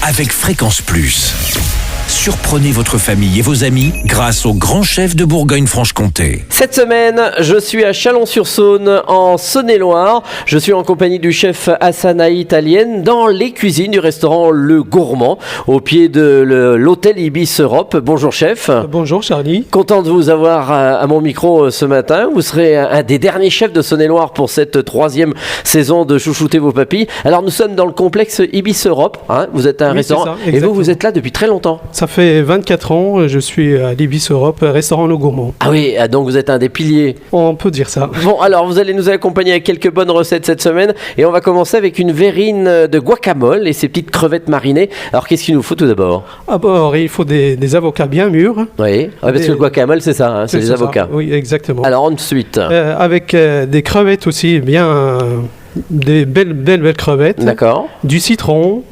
avec Fréquence Plus. Surprenez votre famille et vos amis grâce au grand chef de Bourgogne-Franche-Comté. Cette semaine, je suis à Chalon-sur-Saône, en Saône-et-Loire. Je suis en compagnie du chef Hassan Italienne dans les cuisines du restaurant Le Gourmand, au pied de l'hôtel Ibis Europe. Bonjour chef. Bonjour Charlie. Content de vous avoir à mon micro ce matin. Vous serez un des derniers chefs de Saône-et-Loire pour cette 3e saison de Chouchouter vos papilles. Alors nous sommes dans le complexe Ibis Europe. Vous êtes un restaurant ça, et vous êtes là depuis très longtemps. Ça fait 24 ans, je suis à l'Ibis Europe, restaurant Le Gourmand. Ah oui, donc vous êtes un des piliers. On peut dire ça. Bon, alors vous allez nous accompagner avec quelques bonnes recettes cette semaine et on va commencer avec une verrine de guacamole et ses petites crevettes marinées. Alors qu'est-ce qu'il nous faut tout d'abord? D'abord, il faut des avocats bien mûrs. Oui, parce que le guacamole c'est ça, c'est des avocats. Oui, exactement. Alors ensuite avec des crevettes aussi, bien des belles crevettes. D'accord. Du citron.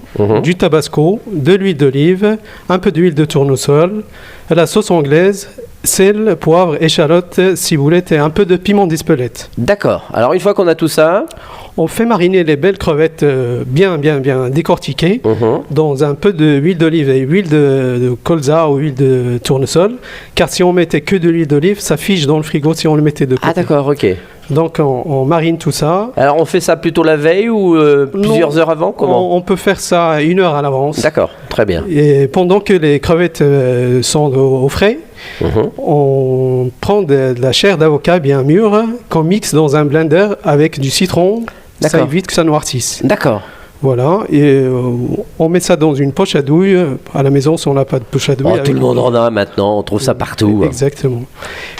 Du tabasco, de l'huile d'olive, un peu d'huile de tournesol, la sauce anglaise, sel, poivre, échalote, ciboulette et un peu de piment d'Espelette. D'accord. Alors une fois qu'on a tout ça, on fait mariner les belles crevettes bien décortiquées dans un peu d'huile d'olive et huile de colza ou huile de tournesol. Car si on mettait que de l'huile d'olive, ça fige dans le frigo si on le mettait de côté. Ah d'accord, ok. Donc on marine tout ça. Alors on fait ça plutôt la veille ou plusieurs heures avant? Comment on peut faire ça 1 heure à l'avance. D'accord, très bien. Et pendant que les crevettes sont au frais, on prend de la chair d'avocat bien mûre qu'on mixe dans un blender avec du citron. Ça évite que ça noircisse. D'accord. Voilà, et on met ça dans une poche à douille. À la maison, si on n'a pas de poche à douille. Tout le monde en a maintenant, on trouve ça partout. Exactement.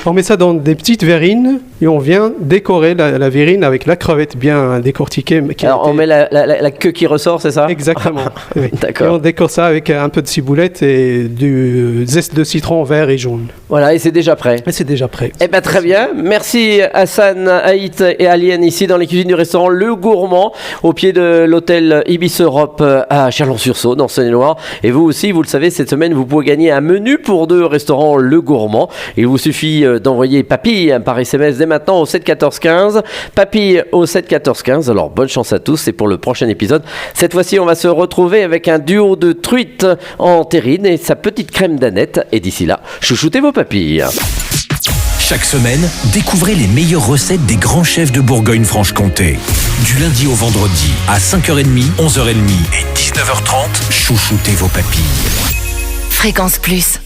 On met ça dans des petites verrines et on vient décorer la verrine avec la crevette bien décortiquée. Alors on met la queue qui ressort, c'est ça? Exactement. Oui. D'accord. Et on décore ça avec un peu de ciboulette et du zeste de citron vert et jaune. Voilà, et c'est déjà prêt. Et c'est déjà prêt. Eh bien très bien. Merci Hassan, Haït et Aliane ici dans les cuisines du restaurant Le Gourmand, au pied de l'hôtel Ibis Europe à Chalon-sur-Saône, en Saône-et-Loire. Et vous aussi, vous le savez, cette semaine, vous pouvez gagner un menu pour 2 au restaurant Le Gourmand. Il vous suffit d'envoyer papille par SMS dès maintenant au 7 14 15. Papille au 7 14 15. Alors, bonne chance à tous. C'est pour le prochain épisode. Cette fois-ci, on va se retrouver avec un duo de truites en terrine et sa petite crème d'aneth. Et d'ici là, chouchoutez vos papilles. Chaque semaine, découvrez les meilleures recettes des grands chefs de Bourgogne-Franche-Comté. Du lundi au vendredi, à 5h30, 11h30 et 19h30, chouchoutez vos papilles. Fréquence Plus.